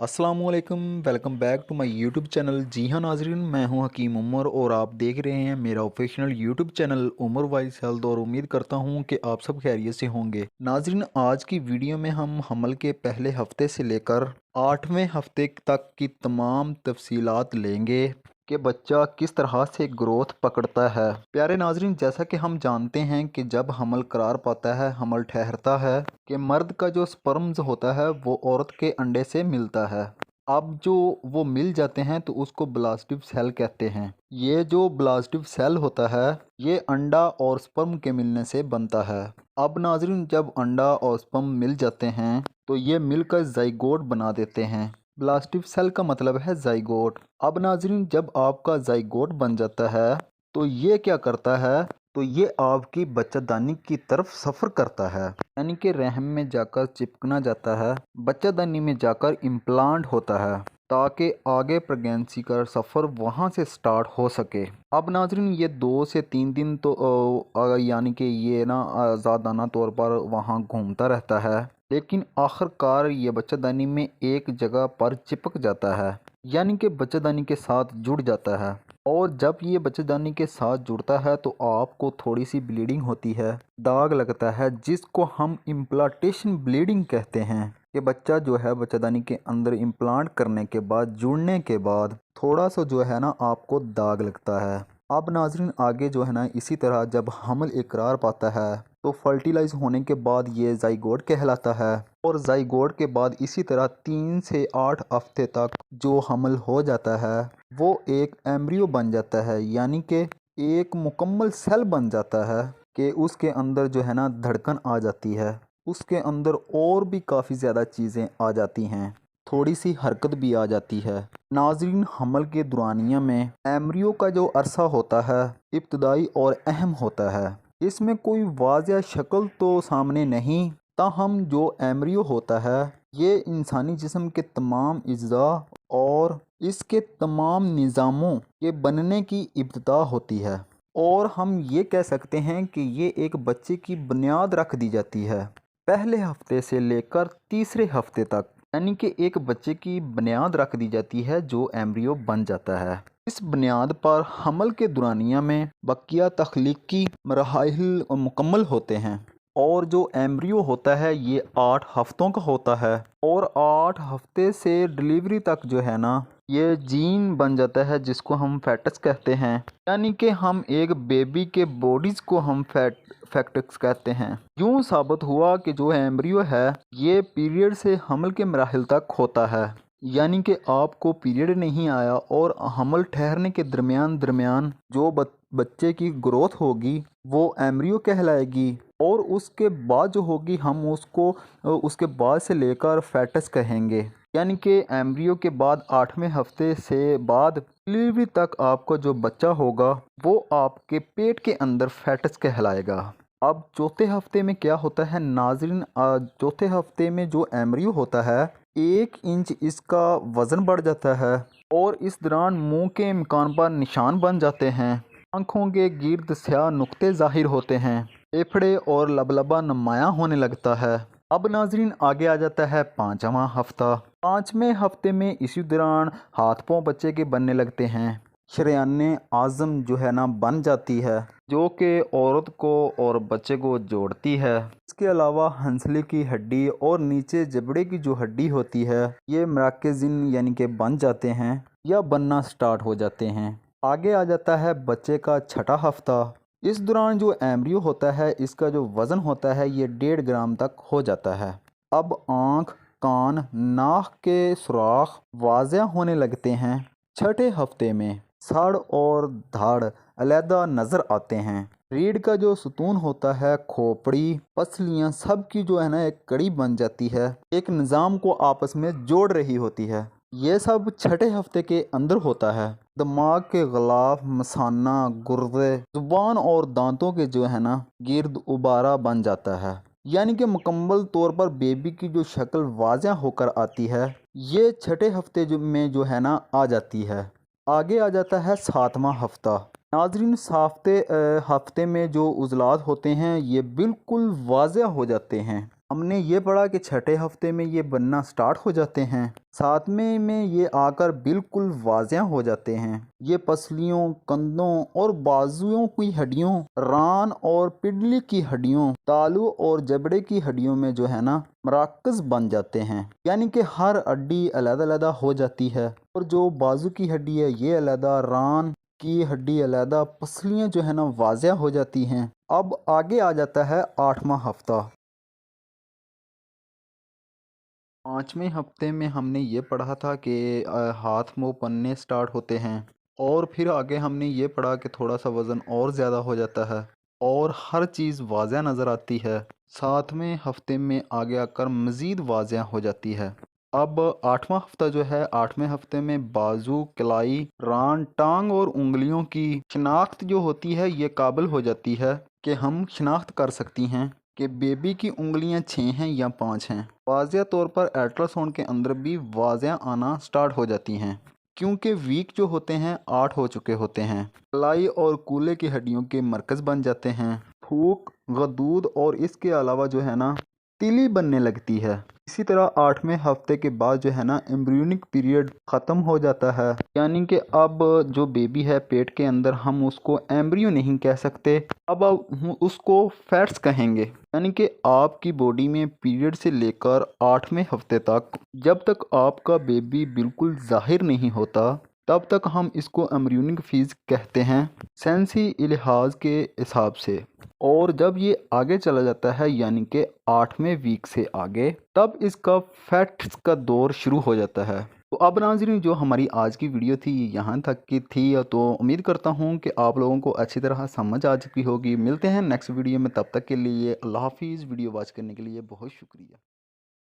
अस्सलामुअलैकुम, welcome back to my YouTube channel. जी हाँ नाजरीन, मैं हूं हकीम उमर और आप देख रहे हैं मेरा official YouTube channel Umar wise health. और उम्मीद करता हूं कि आप सब खैरियत से होंगे। नाजरीन, आज की वीडियो में हम हमल के पहले हफ्ते से लेकर 8वें हफ्ते तक की तमाम तफसीलात लेंगे कि बच्चा किस तरह से ग्रोथ पकड़ता है। प्यारे नाजरीन, जैसा कि हम जानते हैं कि जब हमल करार पाता है, हमल ठहरता है, कि मर्द का जो स्पर्म्स होता है वो औरत के अंडे से मिलता है। अब जो वो मिल जाते हैं तो उसको ब्लास्टिव सेल कहते हैं। ये जो ब्लास्टिव सेल होता है ये अंडा और स्पर्म के मिलने से बनता है। अब नाजरीन, जब अंडा और स्पर्म मिल जाते हैं तो ये मिलकर जाइगोट बना देते हैं। ब्लास्टिव सेल का मतलब है जाइगोट। अब नाजरीन, जब आपका जाइगोट बन जाता है तो ये क्या करता है, तो ये आपकी बच्चादानी की तरफ सफ़र करता है, यानी कि रहम में जाकर चिपकना जाता है, बच्चादानी में जाकर इम्प्लांट होता है ताकि आगे प्रेगनेंसी का सफ़र वहाँ से स्टार्ट हो सके। अब नाजरीन, ये 2 से 3 दिन तो यानी कि ये ना आज़ादाना तौर पर वहाँ घूमता रहता है, लेकिन आखिरकार ये बच्चादानी में एक जगह पर चिपक जाता है, यानी कि बच्चादानी के साथ जुड़ जाता है। और जब ये बच्चेदानी के साथ जुड़ता है तो आपको थोड़ी सी ब्लीडिंग होती है, दाग लगता है, जिसको हम इम्प्लांटेशन ब्लीडिंग कहते हैं। कि बच्चा जो है बच्चेदानी के अंदर इम्प्लांट करने के बाद, जुड़ने के बाद थोड़ा सा जो है ना आपको दाग लगता है। अब नाजरीन, आगे जो है ना इसी तरह जब हमल इकरार पाता है तो फर्टिलाइज होने के बाद ये जाइगोट कहलाता है। और जाइगोट के बाद इसी तरह 3 से 8 हफ्ते तक जो हमल हो जाता है वो एक एम्ब्रियो बन जाता है, यानी कि एक मुकम्मल सेल बन जाता है कि उसके अंदर जो है ना धड़कन आ जाती है, उसके अंदर और भी काफ़ी ज़्यादा चीज़ें आ जाती हैं, थोड़ी सी हरकत भी आ जाती है। नाजरीन, हमल के दौरानिया में एम्ब्रियो का जो अरसा होता है इब्तदाई और अहम होता है। इसमें कोई वाज़ह शक्ल तो सामने नहीं, ताहम जो एम्ब्रियो होता है ये इंसानी जिस्म के तमाम अज़्ज़ा और इसके तमाम निज़ामों के बनने की इब्तिदा होती है। और हम ये कह सकते हैं कि ये एक बच्चे की बुनियाद रख दी जाती है पहले हफ्ते से लेकर तीसरे हफ्ते तक, यानी कि एक बच्चे की बुनियाद रख दी जाती है जो एम्ब्रियो बन जाता है। इस बुनियाद पर हमल के दौरानिया में बकिया तख्लीकी मराहिल मुकम्मल होते हैं। और जो एम्ब्रियो होता है ये 8 हफ्तों का होता है और 8 हफ्ते से डिलीवरी तक जो है ना ये जीन बन जाता है, जिसको हम फेटस कहते हैं, यानी कि हम एक बेबी के बॉडीज़ को हम फैक्टस कहते हैं। यूँ साबित हुआ कि जो एम्ब्रियो है ये पीरियड से हमल के मराहिल तक होता है, यानी कि आपको पीरियड नहीं आया और हमल ठहरने के दरमियान जो बच्चे की ग्रोथ होगी वो एम्ब्रियो कहलाएगी। और उसके बाद जो होगी हम उसको उसके बाद से लेकर फेटस कहेंगे, यानी कि एम्ब्रियो के बाद 8वें हफ्ते से बाद डिलीवरी तक आपका जो बच्चा होगा वो आपके पेट के अंदर फेटस कहलाएगा। अब चौथे हफ्ते में क्या होता है नाजरीन, चौथे हफ्ते में जो एम्ब्रियो होता है 1 इंच इसका वज़न बढ़ जाता है और इस दौरान मुंह के मकान पर निशान बन जाते हैं, आँखों के गिर्द स्याह नुक्ते ज़ाहिर होते हैं, फेफड़े और लबलबा नुमायाँ होने लगता है। अब नाजरीन, आगे आ जाता है 5वां हफ्ता। 5वें हफ्ते में इसी दौरान हाथ पाँव बच्चे के बनने लगते हैं, शरेयान आज़म जो है ना बन जाती है, जो कि औरत को और बच्चे को जोड़ती है। इसके अलावा हंसली की हड्डी और नीचे जबड़े की जो हड्डी होती है ये मराकज़िन यानी कि बन जाते हैं या बनना स्टार्ट हो जाते हैं। आगे आ जाता है बच्चे का 6वां हफ्ता। इस दौरान जो एम्ब्रियो होता है इसका जो वज़न होता है ये 1.5 ग्राम तक हो जाता है। अब आँख, कान, नाक के सुराख वाज़ेह होने लगते हैं। 6ठे हफ्ते में सड़ और धाड़ अलहदा नज़र आते हैं। रीढ़ का जो सुतून होता है, खोपड़ी, पसलियाँ सब की जो है ना एक कड़ी बन जाती है, एक निज़ाम को आपस में जोड़ रही होती है। ये सब 6ठे हफ्ते के अंदर होता है। दिमाग के ग़िलाफ़, मसाना, गुर्दे, ज़ुबान और दांतों के जो है ना गिर्द उबारा बन जाता है, यानी कि मुकम्मल तौर पर बेबी की जो शक्ल वाज़ेह होकर आती है ये 6ठे हफ्ते में जो है ना आ जाती है। आगे आ जाता है 7वां हफ्ता। नाजरीन, साफ्ते हफ्ते में जो उज़लात होते हैं ये बिल्कुल वाज़ेह हो जाते हैं, ہم نے یہ پڑھا کہ چھٹے ہفتے میں یہ بننا سٹارٹ ہو جاتے ہیں، ساتویں میں یہ آ کر بالکل واضح ہو جاتے ہیں۔ یہ پسلیوں، کندھوں اور بازوؤں کی ہڈیوں، ران اور پنڈلی کی ہڈیوں، تالو اور جبڑے کی ہڈیوں میں جو ہے نا مراکز بن جاتے ہیں، یعنی کہ ہر ہڈی علیحدہ علیحدہ ہو جاتی ہے، اور جو بازو کی ہڈی ہے یہ علیحدہ، ران کی ہڈی علیحدہ، پسلیاں جو ہے نا واضح ہو جاتی ہیں۔ اب آگے آ جاتا ہے 8واں ہفتہ۔ 5ویں ہفتے میں ہم نے یہ پڑھا تھا کہ ہاتھ منہ پننے سٹارٹ ہوتے ہیں، اور پھر آگے ہم نے یہ پڑھا کہ تھوڑا سا وزن اور زیادہ ہو جاتا ہے اور ہر چیز واضح نظر آتی ہے۔ 7ویں ہفتے میں آگے آ کر مزید واضح ہو جاتی ہے۔ اب 8واں ہفتہ جو ہے، 8ویں ہفتے میں بازو، کلائی، ران، ٹانگ اور انگلیوں کی شناخت جو ہوتی ہے یہ قابل ہو جاتی ہے کہ ہم شناخت کر سکتی ہیں کہ بیبی کی انگلیاں 6 ہیں یا 5 ہیں۔ واضح طور پر الٹراساؤنڈ کے اندر بھی واضح آنا سٹارٹ ہو جاتی ہیں، کیونکہ ویک جو ہوتے ہیں 8 ہو چکے ہوتے ہیں۔ کلائی اور کولے کی ہڈیوں کے مرکز بن جاتے ہیں، پھوک، غدود اور اس کے علاوہ جو ہے نا تیلی بننے لگتی ہے۔ اسی طرح 8ویں ہفتے کے بعد جو ہے نا ایمبریونک پیریڈ ختم ہو جاتا ہے، یعنی کہ اب جو بیبی ہے پیٹ کے اندر ہم اس کو ایمبریو نہیں کہہ سکتے، اب اس کو فیٹس کہیں گے، یعنی کہ آپ کی باڈی میں پیریڈ سے لے کر 8ویں ہفتے تک جب تک آپ کا بیبی بالکل ظاہر نہیں ہوتا تب تک ہم اس کو ایمبریونک فیز کہتے ہیں سائنسی لحاظ کے حساب سے۔ اور جب یہ آگے چلا جاتا ہے یعنی کہ 8ویں ویک سے آگے، تب اس کا فیٹس کا دور شروع ہو جاتا ہے۔ تو اب ناظرین جو ہماری آج کی ویڈیو تھی یہاں تک کی تھی، تو امید کرتا ہوں کہ آپ لوگوں کو اچھی طرح سمجھ آ چکی ہوگی۔ ملتے ہیں نیکسٹ ویڈیو میں، تب تک کے لیے اللہ حافظ۔ ویڈیو واچ کرنے کے لیے بہت شکریہ۔